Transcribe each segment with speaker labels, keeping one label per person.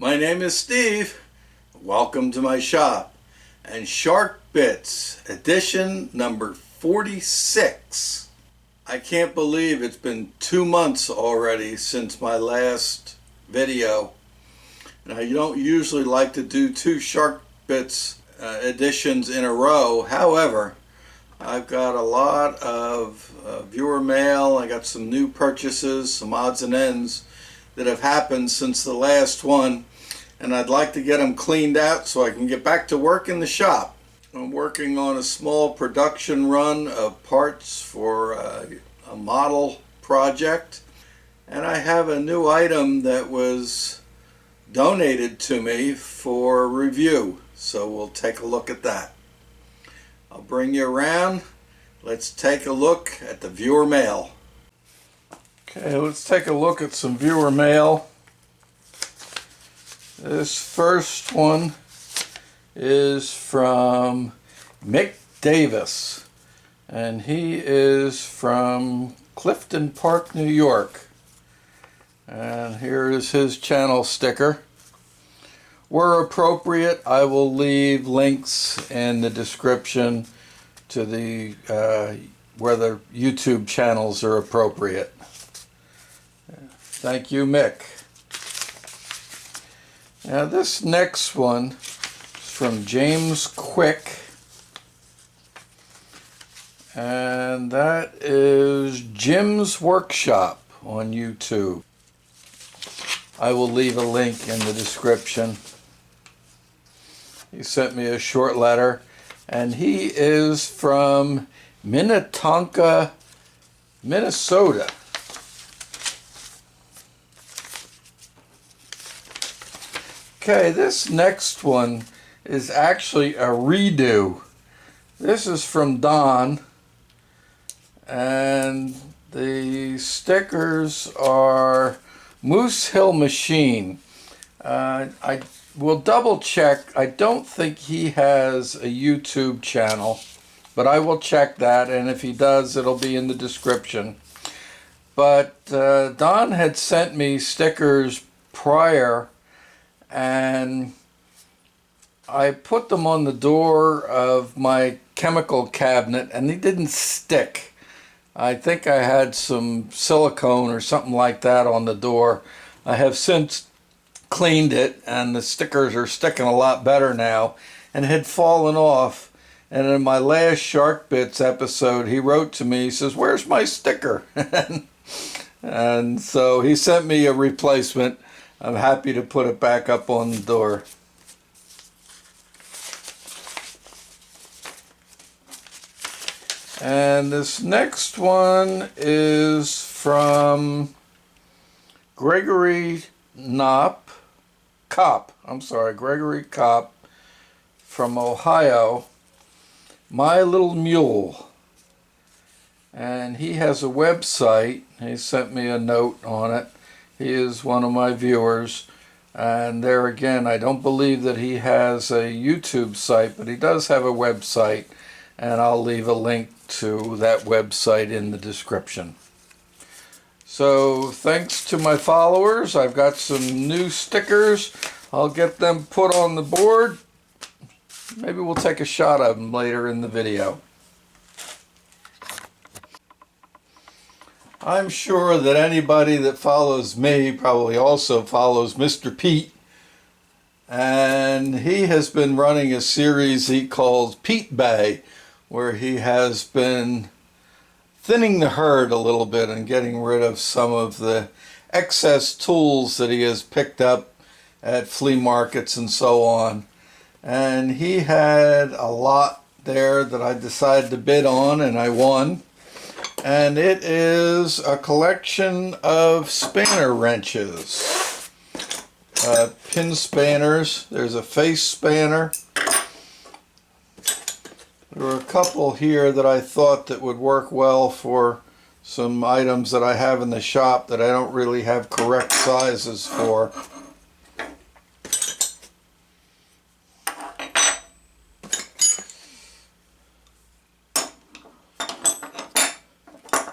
Speaker 1: My name is Steve. Welcome to my shop. And Shark Bits, edition number 46. I can't believe it's been 2 months already since my last video. Now, you don't usually like to do 2 Shark Bits editions in a row. However, I've got a lot of viewer mail. I got some new purchases, some odds and ends that have happened since the last one, and I'd like to get them cleaned out so I can get back to work in the shop. I'm working on a small production run of parts for a model project, and I have a new item that was donated to me for review, so we'll take a look at that. I'll bring you around. Let's take a look at the viewer mail. Okay, let's take a look at some viewer mail. This first one is from Mick Davis, and he is from Clifton Park, New York. And here is his channel sticker. Where appropriate, I will leave links in the description to the where the YouTube channels are appropriate. Thank you, Mick. Now this next one is from James Quick, and that is Jim's Workshop on YouTube. I will leave a link in the description. He sent me a short letter, and he is from Minnetonka, Minnesota. Okay, this next one is actually a redo. This is from Don, and the stickers are Moose Hill Machine. I will double check. I don't think he has a YouTube channel, but I will check that, and if he does, it'll be in the description. But Don had sent me stickers prior, and I put them on the door of my chemical cabinet, and they didn't stick. I think I had some silicone or something like that on the door. I have since cleaned it, and the stickers are sticking a lot better now, and it had fallen off. And in my last Shark Bits episode, he wrote to me, he says, "Where's my sticker?" And so he sent me a replacement. I'm happy to put it back up on the door. And this next one is from Gregory Kopp from Ohio, My Little Mule. And he has a website. He sent me a note on it. He is one of my viewers, and there again, I don't believe that he has a YouTube site, but he does have a website, and I'll leave a link to that website in the description. So thanks to my followers, I've got some new stickers. I'll get them put on the board. Maybe we'll take a shot of them later in the video. I'm sure that anybody that follows me probably also follows Mr. Pete, and he has been running a series he calls Pete Bay, where he has been thinning the herd a little bit and getting rid of some of the excess tools that he has picked up at flea markets and so on. And he had a lot there that I decided to bid on, and I won. And it is a collection of spanner wrenches, pin spanners. There's a face spanner. There were a couple here that I thought that would work well for some items that I have in the shop that I don't really have correct sizes for.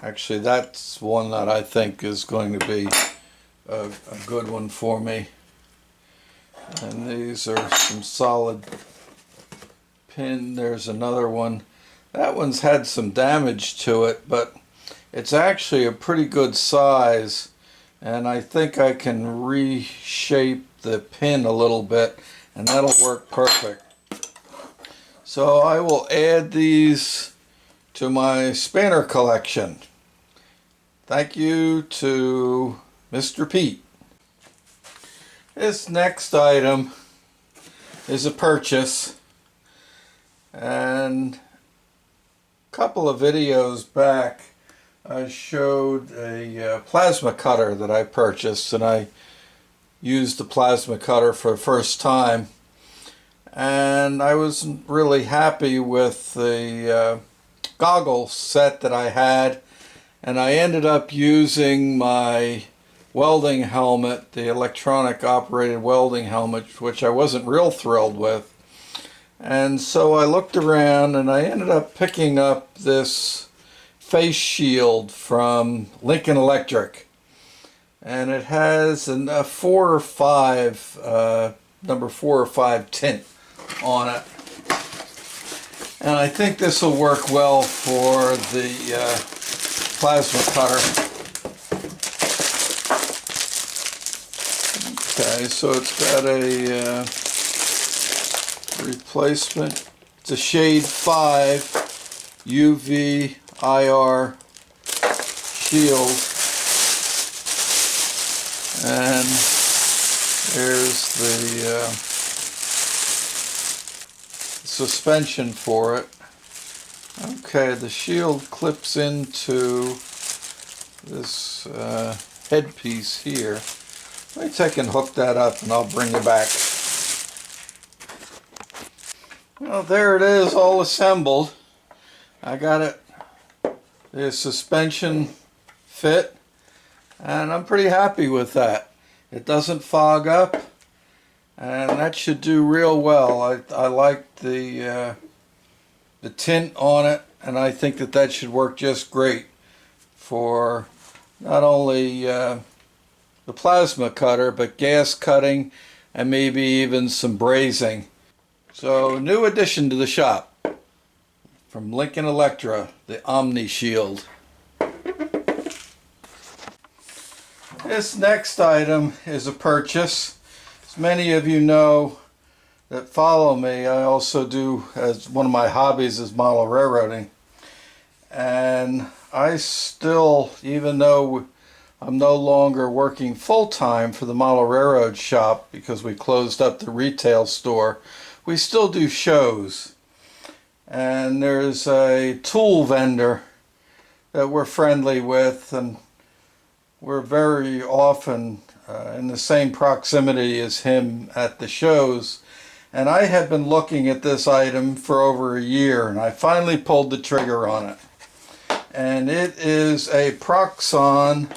Speaker 1: Actually, that's one that I think is going to be a good one for me. And these are some solid pin. There's another one. That one's had some damage to it, but it's actually a pretty good size, and I think I can reshape the pin a little bit, and that'll work perfect. So I will add these to my spanner collection. Thank you to Mr. Pete. This next item is a purchase, and a couple of videos back I showed a plasma cutter that I purchased, and I used the plasma cutter for the first time, and I wasn't really happy with the goggle set that I had, and I ended up using my welding helmet, the electronic operated welding helmet, which I wasn't real thrilled with. And so I looked around and I ended up picking up this face shield from Lincoln Electric, and it has a 4 or 5 number 4 or 5 tint on it, and I think this will work well for the plasma cutter. Okay, so it's got a replacement. It's a shade 5 UV IR shield, and there's the suspension for it. Okay, the shield clips into this headpiece here. Let me take and hook that up and I'll bring you back. Well, there it is, all assembled. I got it, the suspension fit, and I'm pretty happy with that. It doesn't fog up, and that should do real well. I like the tint on it, and I think that should work just great for not only the plasma cutter, but gas cutting and maybe even some brazing. So, new addition to the shop from Lincoln Electra, the Omni Shield. This next item is a purchase. As many of you know that follow me, I also do, as one of my hobbies is model railroading. And I still, even though I'm no longer working full-time for the model railroad shop because we closed up the retail store, we still do shows. And there's a tool vendor that we're friendly with, and we're very often in the same proximity as him at the shows. And I had been looking at this item for over a year, and I finally pulled the trigger on it. And it is a Proxon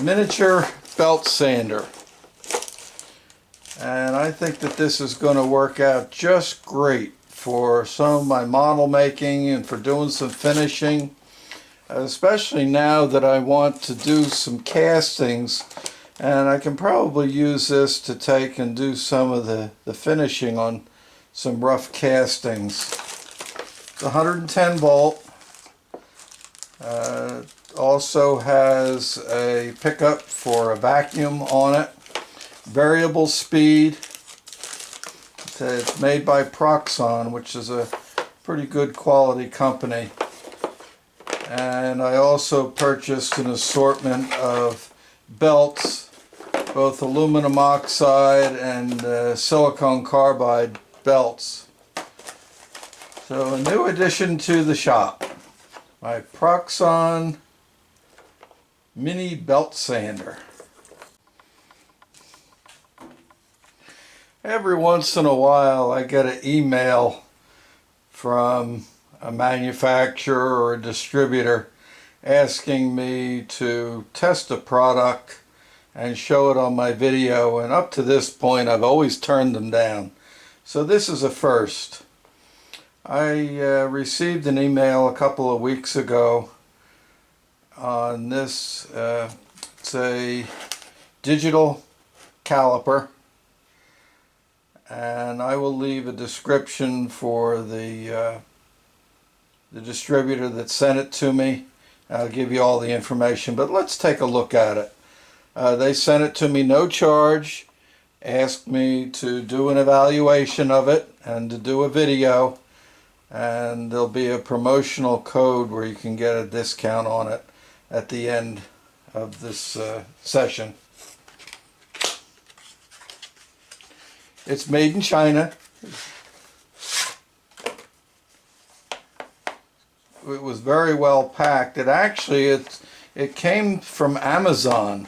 Speaker 1: miniature belt sander. And I think that this is going to work out just great for some of my model making and for doing some finishing, especially now that I want to do some castings, and I can probably use this to take and do some of the finishing on some rough castings. It's 110 volt. Also has a pickup for a vacuum on it. Variable speed. It's made by Proxon, which is a pretty good quality company. And I also purchased an assortment of belts, both aluminum oxide and silicon carbide belts. So a new addition to the shop, my Proxon mini belt sander. Every once in a while I get an email from a manufacturer or a distributor asking me to test a product and show it on my video, and up to this point I've always turned them down. So this is a first. I received an email a couple of weeks ago on this. It's a Digital caliper, and I will leave a description for the distributor that sent it to me. I'll give you all the information, but let's take a look at it. They sent it to me no charge, asked me to do an evaluation of it and to do a video, and there'll be a promotional code where you can get a discount on it at the end of this session. It's made in China. It was very well packed. It came from Amazon.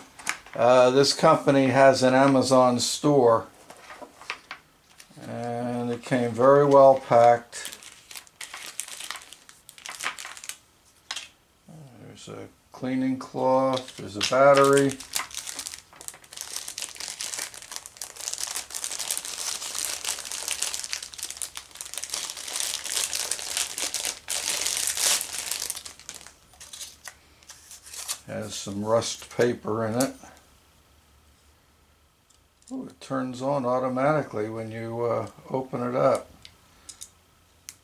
Speaker 1: This company has an Amazon store, and it came very well packed. There's a cleaning cloth, there's a battery. Has some rust paper in it. Ooh, it turns on automatically when you open it up.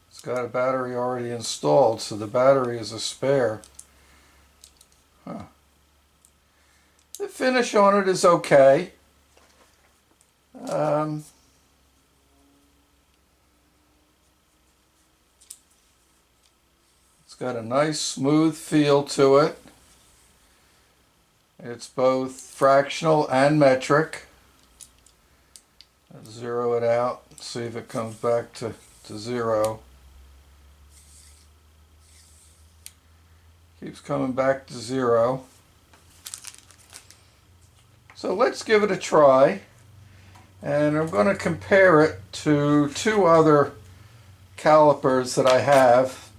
Speaker 1: It's got a battery already installed, so the battery is a spare. Huh. The finish on it is okay. It's got a nice smooth feel to it. It's both fractional and metric. Let's zero it out, see if it comes back to zero. Keeps coming back to zero. So let's give it a try. And I'm going to compare it to two other calipers that I have.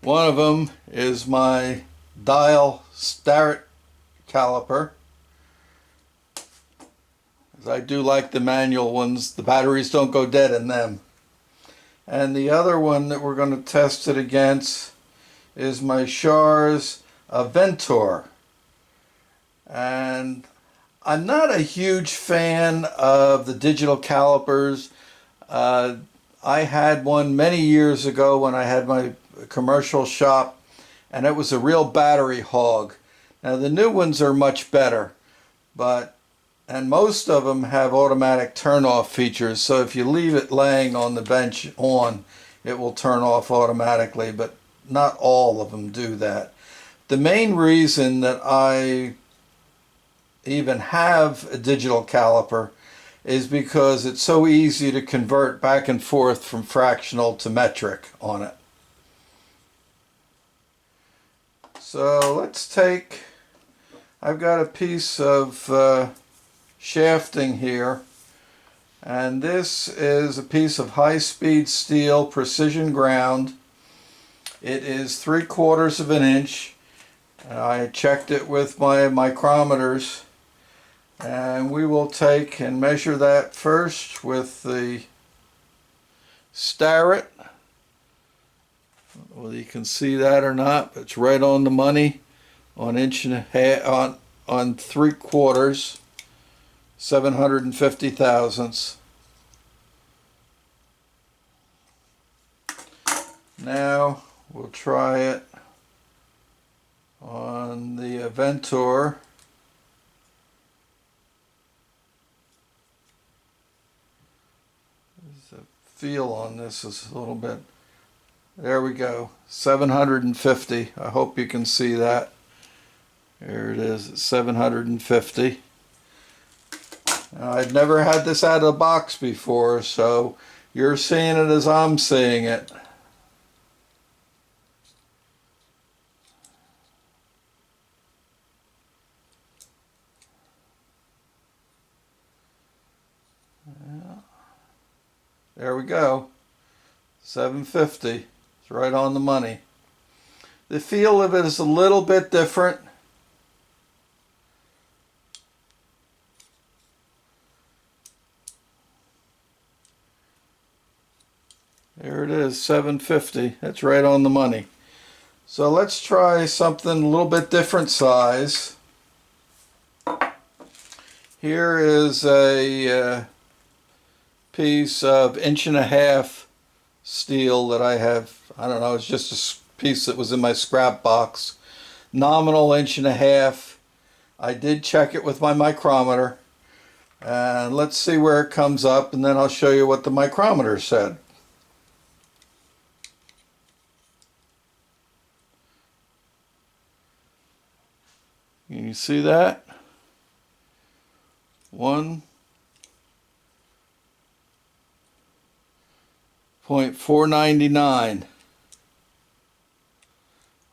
Speaker 1: One of them is my dial Starrett caliper. I do like the manual ones. The batteries don't go dead in them. And the other one that we're going to test it against is my Schar's Ventor. And I'm not a huge fan of the digital calipers. I had one many years ago when I had my commercial shop, and it was a real battery hog. Now the new ones are much better, and most of them have automatic turn off features, so if you leave it laying on the bench on, it will turn off automatically, but not all of them do that. The main reason that I even have a digital caliper is because it's so easy to convert back and forth from fractional to metric on it. So let's take, I've got a piece of shafting here, and this is a piece of high-speed steel precision ground. It is 3/4 of an inch. I checked it with my micrometers, and we will take and measure that first with the Starrett. Whether you can see that or not, but it's right on the money, on inch and a half, on 3/4, 750 thousandths. Now we'll try it on the Ventor. The feel on this is a little bit. There we go, 750. I hope you can see that. There it is, 750. Now, I'd never had this out of the box before, so you're seeing it as I'm seeing it. There we go, 750. It's right on the money. The feel of it is a little bit different. There it is, 750. That's right on the money. So let's try something a little bit different size. Here is a piece of 1.5 inch steel that I have. I don't know, it's just a piece that was in my scrap box. Nominal 1.5 inch. I did check it with my micrometer. And let's see where it comes up, and then I'll show you what the micrometer said. Can you see that? 1.499.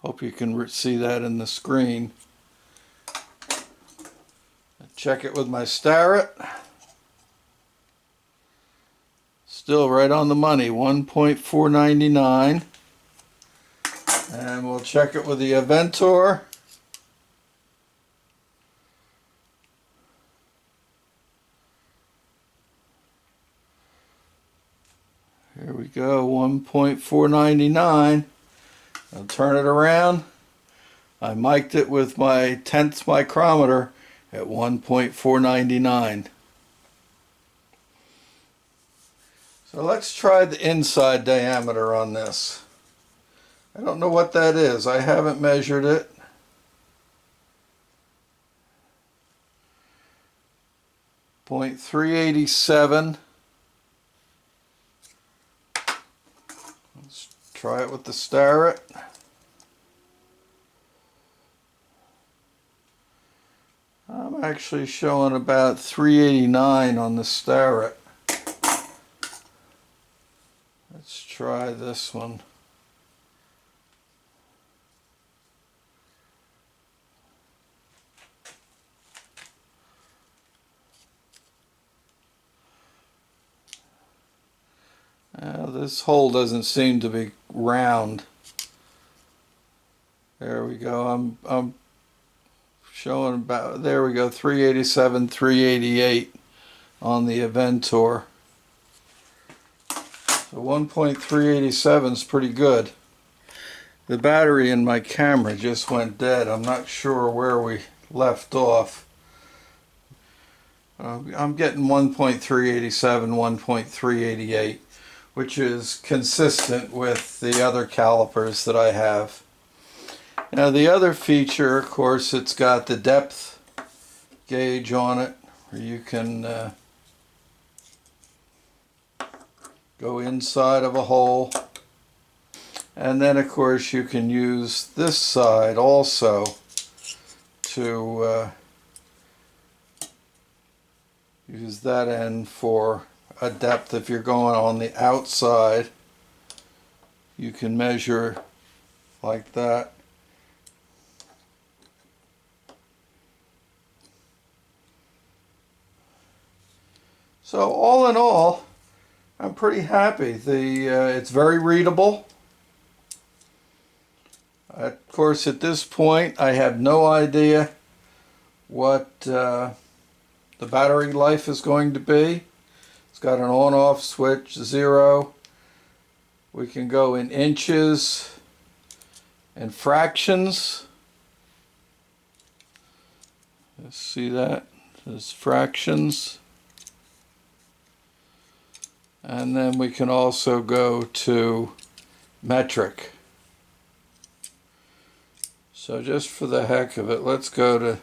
Speaker 1: Hope you can see that in the screen. Check it with my Starrett. Still right on the money, 1.499. And we'll check it with the Aventor. Here we go, 1.499. I'll turn it around. I mic'd it with my 10th micrometer at 1.499. So let's try the inside diameter on this. I don't know what that is. I haven't measured it. .387. Let's try it with the Starrett. I'm actually showing about 389 on the Starrett. Let's try this one. This hole doesn't seem to be round. There we go. I'm showing about, there we go, 387, 388 on the Aventor. So 1.387 is pretty good. The battery in my camera just went dead. I'm not sure where we left off. I'm getting 1.387, 1.388, which is consistent with the other calipers that I have. Now the other feature, of course, it's got the depth gauge on it, where you can go inside of a hole. And then of course you can use this side also to use that end for a depth. If you're going on the outside, you can measure like that. So all in all, I'm pretty happy. It's very readable. Of course, at this point, I have no idea what the battery life is going to be. It's got an on-off switch, 0. We can go in inches and fractions. Let's see that. There's fractions. And then we can also go to metric. So just for the heck of it, let's go to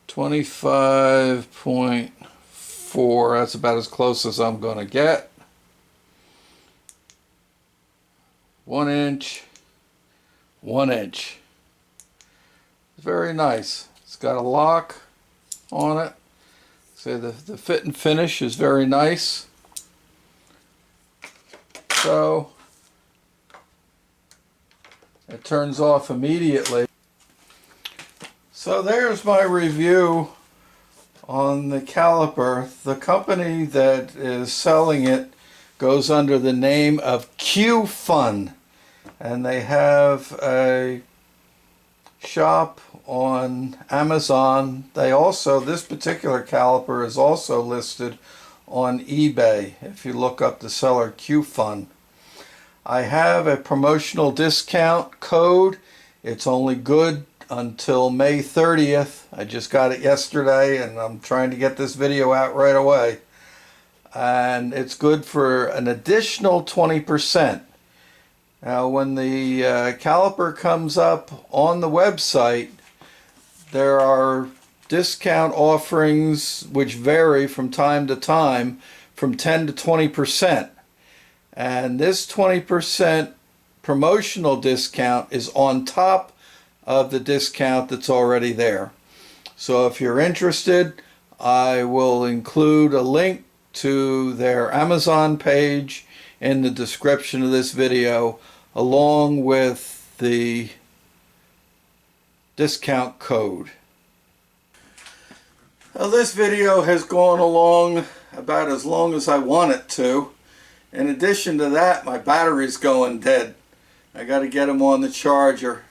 Speaker 1: 25.4. That's about as close as I'm going to get. 1 inch, 1 inch. It's very nice. It's got a lock on it. So the fit and finish is very nice. So it turns off immediately. So there's my review on the caliper. The company that is selling it goes under the name of Qtun, and they have a shop on Amazon. They also, this particular caliper is also listed on eBay if you look up the seller Qtun. I have a promotional discount code. It's only good until May 30th, I just got it yesterday and I'm trying to get this video out right away. And it's good for an additional 20%. Now when the caliper comes up on the website, there are discount offerings which vary from time to time from 10 to 20%. And this 20% promotional discount is on top of the discount that's already there. So if you're interested, I will include a link to their Amazon page in the description of this video, along with the discount code. Well, this video has gone along about as long as I want it to. In addition to that, my battery's going dead. I got to get them on the charger.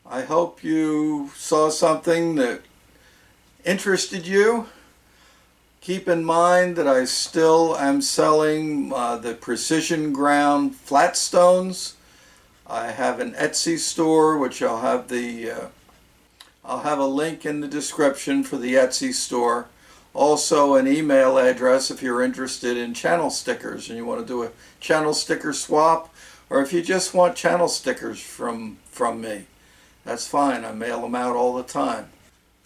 Speaker 1: I hope you saw something that interested you. Keep in mind that I still am selling the precision ground flat stones. I have an Etsy store, which I'll have a link in the description for the Etsy store. Also an email address if you're interested in channel stickers and you want to do a channel sticker swap, or if you just want channel stickers from me. That's fine. I mail them out all the time.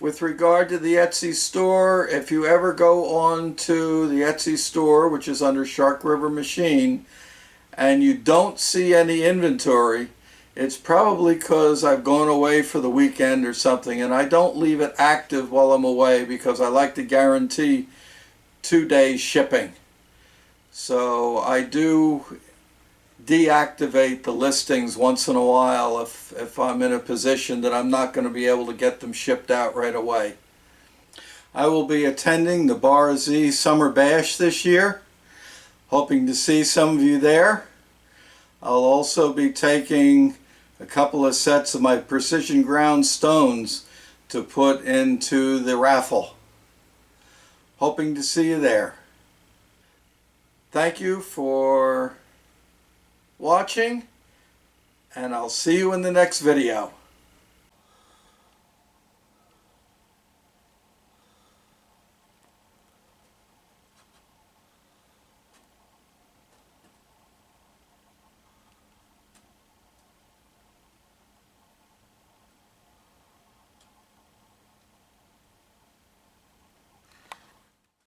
Speaker 1: With regard to the Etsy store, if you ever go on to the Etsy store, which is under Shark River Machine, and you don't see any inventory, it's probably because I've gone away for the weekend or something, and I don't leave it active while I'm away because I like to guarantee 2 days shipping. So I do deactivate the listings once in a while if I'm in a position that I'm not going to be able to get them shipped out right away. I will be attending the Bar Z Summer Bash this year, hoping to see some of you there. I'll also be taking a couple of sets of my precision ground stones to put into the raffle. Hoping to see you there. Thank you for watching, and I'll see you in the next video.